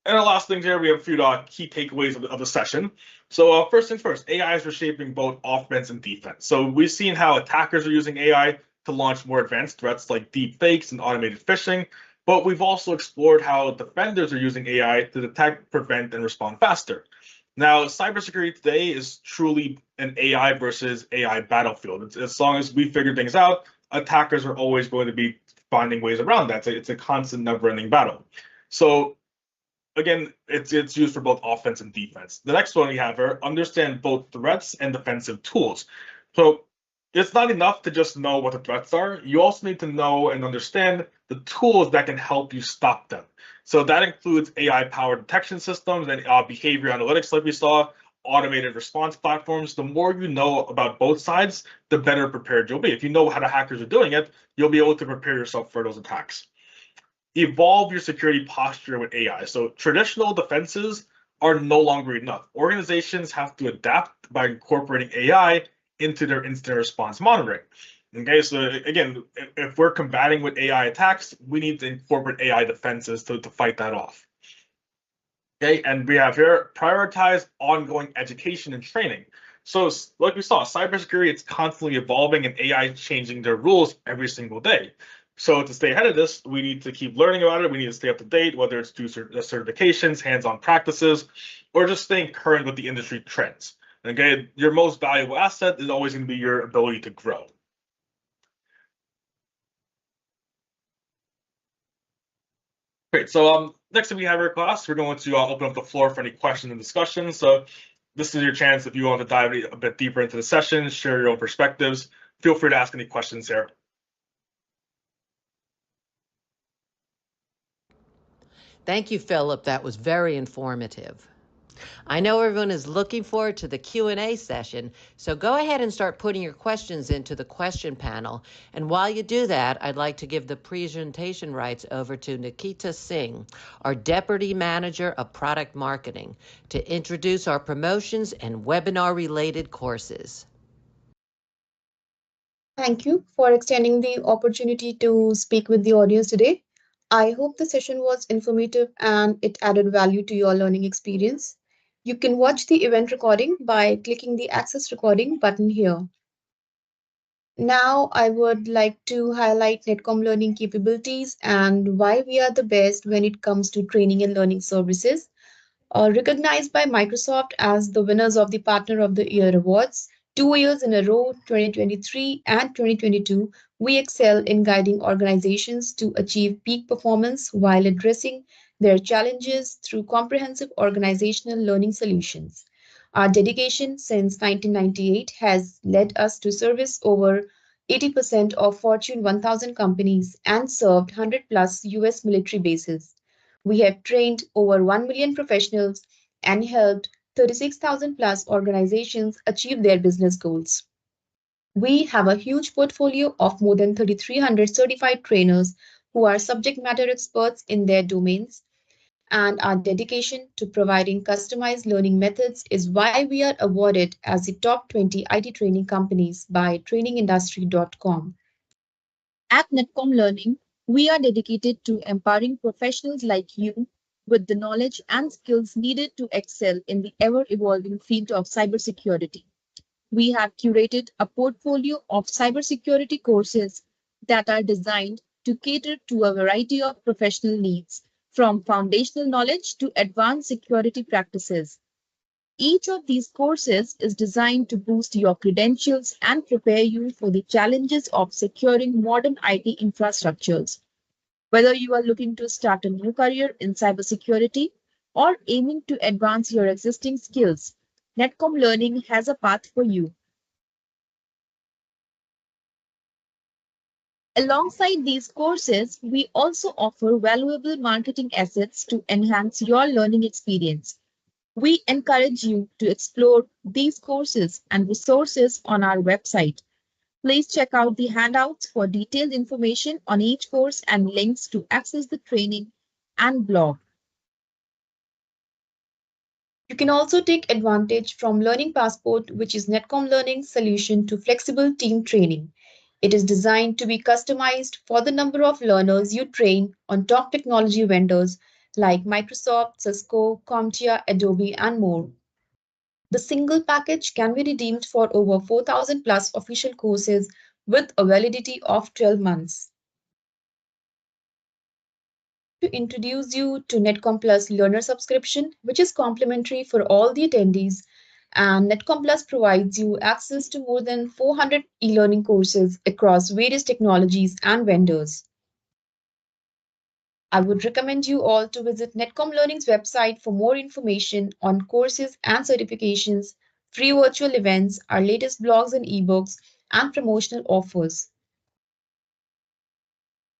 and the last things here, we have a few key takeaways of the session. So first things first, AI is reshaping both offense and defense. So we've seen how attackers are using AI to launch more advanced threats like deep fakes and automated phishing, but we've also explored how defenders are using AI to detect, prevent, and respond faster. Now, cybersecurity today is truly an AI versus AI battlefield. As long as we figure things out, attackers are always going to be finding ways around that. It's a constant, never-ending battle. So again, it's used for both offense and defense. The next one we have here, understand both threats and defensive tools. So it's not enough to just know what the threats are. You also need to know and understand the tools that can help you stop them. So that includes AI-powered detection systems and behavior analytics, like we saw, automated response platforms. The more you know about both sides, the better prepared you'll be. If you know how the hackers are doing it, you'll be able to prepare yourself for those attacks. Evolve your security posture with AI. So traditional defenses are no longer enough. Organizations have to adapt by incorporating AI into their incident response monitoring. Okay, so again, if we're combating with AI attacks, we need to incorporate AI defenses to fight that off. Okay, and we have here, prioritize ongoing education and training. So like we saw, cybersecurity, it's constantly evolving and AI changing their rules every single day. So to stay ahead of this, we need to keep learning about it. We need to stay up to date, whether it's through certifications, hands-on practices, or just staying current with the industry trends. Okay, your most valuable asset is always going to be your ability to grow. Great. So next thing we have our class, we're going to open up the floor for any questions and discussions. So this is your chance if you want to dive a bit deeper into the session, share your own perspectives. Feel free to ask any questions here. Thank you, Philip. That was very informative. I know everyone is looking forward to the Q&A session, so go ahead and start putting your questions into the question panel. And while you do that, I'd like to give the presentation rights over to Nikita Singh, our Deputy Manager of Product Marketing, to introduce our promotions and webinar-related courses. Thank you for extending the opportunity to speak with the audience today. I hope the session was informative and it added value to your learning experience. You can watch the event recording by clicking the Access Recording button here. Now, I would like to highlight Netcom learning capabilities and why we are the best when it comes to training and learning services. Recognized by Microsoft as the winners of the Partner of the Year awards 2 years in a row, 2023 and 2022, we excel in guiding organizations to achieve peak performance while addressing their challenges through comprehensive organizational learning solutions. Our dedication since 1998 has led us to service over 80% of Fortune 1000 companies, and served 100 plus US military bases. We have trained over 1 million professionals and helped 36,000 plus organizations achieve their business goals. We have a huge portfolio of more than 3,300 certified trainers who are subject matter experts in their domains, and our dedication to providing customized learning methods is why we are awarded as the top 20 IT training companies by trainingindustry.com. At Netcom Learning, we are dedicated to empowering professionals like you with the knowledge and skills needed to excel in the ever-evolving field of cybersecurity. We have curated a portfolio of cybersecurity courses that are designed to cater to a variety of professional needs, from foundational knowledge to advanced security practices. Each of these courses is designed to boost your credentials and prepare you for the challenges of securing modern IT infrastructures. Whether you are looking to start a new career in cybersecurity or aiming to advance your existing skills, Netcom Learning has a path for you. Alongside these courses, we also offer valuable marketing assets to enhance your learning experience. We encourage you to explore these courses and resources on our website. Please check out the handouts for detailed information on each course and links to access the training and blog. You can also take advantage from Learning Passport, which is Netcom Learning's solution to flexible team training. It is designed to be customized for the number of learners you train on top technology vendors like Microsoft, Cisco, CompTIA, Adobe, and more. The single package can be redeemed for over 4,000 plus official courses with a validity of 12 months. To introduce you to Netcom Plus Learner subscription, which is complimentary for all the attendees, and Netcom Plus provides you access to more than 400 e-learning courses across various technologies and vendors. I would recommend you all to visit Netcom Learning's website for more information on courses and certifications, free virtual events, our latest blogs and ebooks, and promotional offers.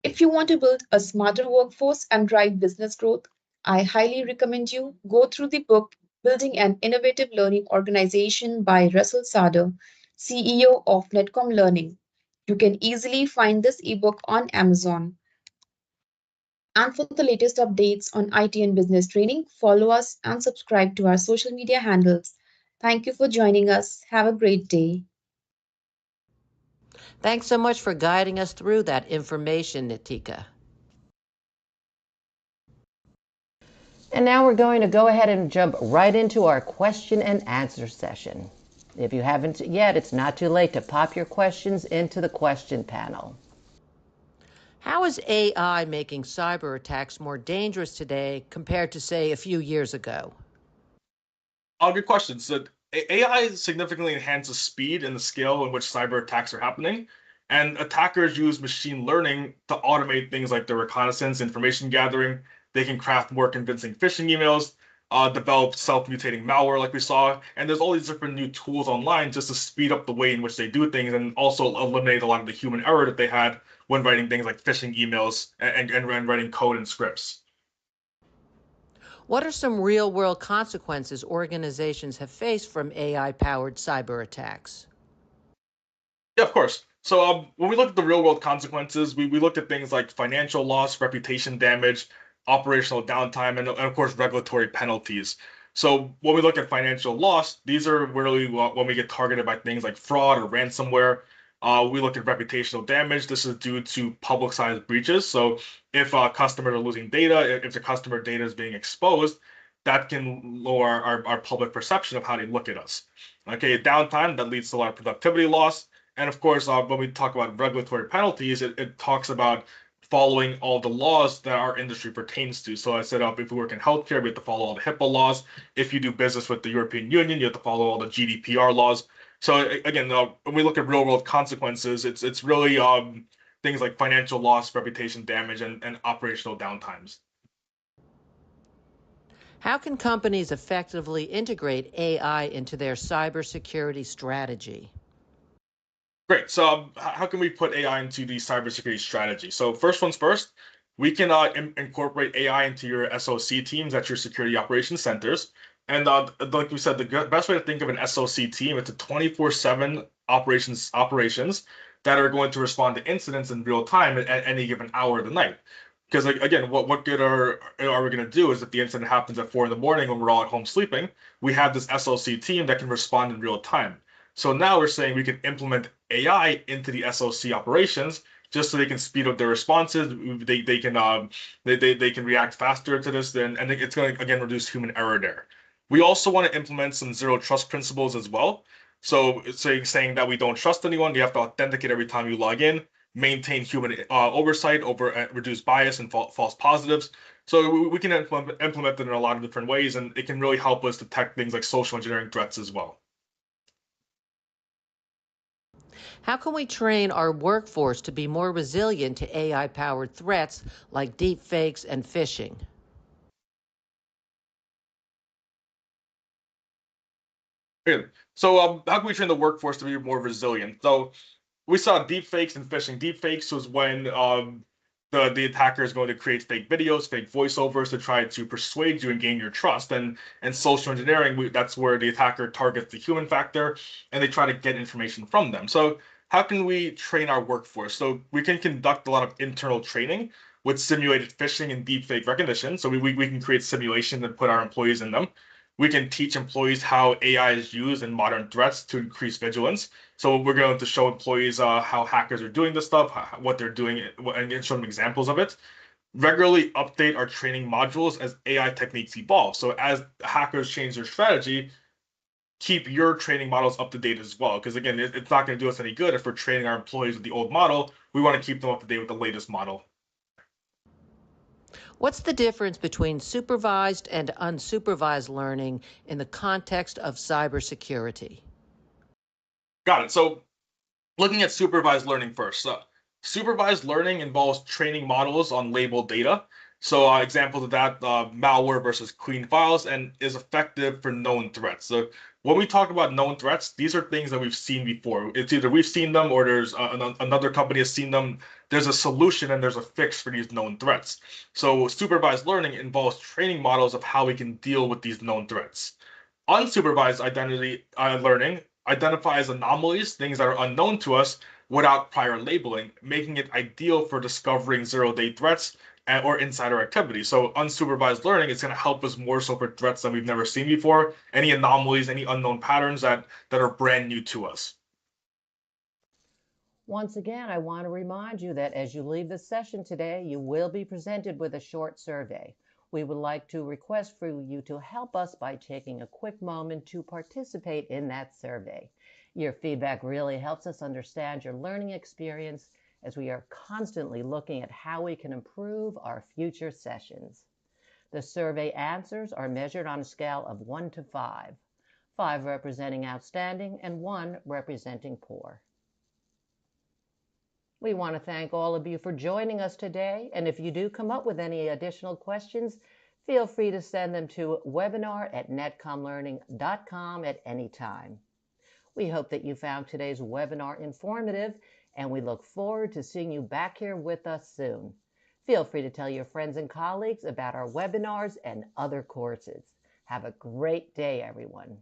If you want to build a smarter workforce and drive business growth, I highly recommend you go through the book Building an Innovative Learning Organization by Russell Sader, CEO of Netcom Learning. You can easily find this ebook on Amazon. And for the latest updates on IT and business training, follow us and subscribe to our social media handles. Thank you for joining us. Have a great day. Thanks so much for guiding us through that information, Nitika. And now we're going to go ahead and jump right into our question and answer session. If you haven't yet, it's not too late to pop your questions into the question panel. How is AI making cyber attacks more dangerous today compared to, say, a few years ago? Good question. So AI significantly enhances speed and the scale in which cyber attacks are happening, and attackers use machine learning to automate things like the reconnaissance, information gathering. They can craft more convincing phishing emails, develop self-mutating malware like we saw, and there's all these different new tools online just to speed up the way in which they do things and also eliminate a lot of the human error that they had when writing things like phishing emails and writing code and scripts. What are some real-world consequences organizations have faced from AI-powered cyber attacks? Yeah, of course. So when we look at the real world consequences, we looked at things like financial loss, reputation damage, operational downtime, and of course, regulatory penalties. So when we look at financial loss, these are really when we get targeted by things like fraud or ransomware. We look at reputational damage. This is due to publicized breaches. So if customers are losing data, if the customer data is being exposed, that can lower our public perception of how they look at us. Okay, downtime, that leads to a lot of productivity loss. And of course, when we talk about regulatory penalties, it talks about following all the laws that our industry pertains to. So I said, if we work in healthcare, we have to follow all the HIPAA laws. If you do business with the European Union, you have to follow all the GDPR laws. So again, when we look at real world consequences, it's really things like financial loss, reputation damage, and operational downtimes. How can companies effectively integrate AI into their cybersecurity strategy? Great. So, how can we put AI into the cybersecurity strategy? So, first one's first, we can incorporate AI into your SOC teams at your security operations centers. And like we said, the best way to think of an SOC team, it's a 24/7 operations that are going to respond to incidents in real time at any given hour of the night. Because like, again, what good are we going to do is if the incident happens at 4 in the morning when we're all at home sleeping, we have this SOC team that can respond in real time. So now we're saying we can implement AI into the SOC operations just so they can speed up their responses. They can react faster to this, and it's going to again reduce human error there. We also want to implement some zero trust principles as well. So it's saying that we don't trust anyone. You have to authenticate every time you log in, maintain human oversight over reduce bias and false positives. So we can implement it in a lot of different ways, and it can really help us detect things like social engineering threats as well. How can we train our workforce to be more resilient to AI-powered threats like deepfakes and phishing? Good. So, how can we train the workforce to be more resilient? So, we saw deepfakes and phishing. Deepfakes was when the attacker is going to create fake videos, fake voiceovers to try to persuade you and gain your trust. And social engineering, that's where the attacker targets the human factor and they try to get information from them. So, how can we train our workforce? So, we can conduct a lot of internal training with simulated phishing and deepfake recognition. So, we can create simulations and put our employees in them. We can teach employees how AI is used in modern threats to increase vigilance. So we're going to show employees how hackers are doing this stuff, what they're doing, and show them examples of it. Regularly update our training modules as AI techniques evolve. So as hackers change their strategy, keep your training models up to date as well. Because again, it's not going to do us any good if we're training our employees with the old model. We want to keep them up to date with the latest model. What's the difference between supervised and unsupervised learning in the context of cybersecurity? Got it. So looking at supervised learning first. Supervised learning involves training models on labeled data. So examples of that, malware versus clean files, and is effective for known threats. So when we talk about known threats, these are things that we've seen before. It's either we've seen them or there's another company has seen them. There's a solution and there's a fix for these known threats. So supervised learning involves training models of how we can deal with these known threats. Unsupervised identity learning identifies anomalies, things that are unknown to us, without prior labeling, making it ideal for discovering zero-day threats or insider activity. So unsupervised learning is going to help us more so for threats that we've never seen before, any anomalies, any unknown patterns that are brand new to us. Once again, I want to remind you that as you leave this session today, you will be presented with a short survey. We would like to request for you to help us by taking a quick moment to participate in that survey. Your feedback really helps us understand your learning experience as we are constantly looking at how we can improve our future sessions. The survey answers are measured on a scale of 1 to 5, 5 representing outstanding and 1 representing poor. We want to thank all of you for joining us today, and if you do come up with any additional questions, feel free to send them to webinar@netcomlearning.com at any time. We hope that you found today's webinar informative, and we look forward to seeing you back here with us soon. Feel free to tell your friends and colleagues about our webinars and other courses. Have a great day, everyone.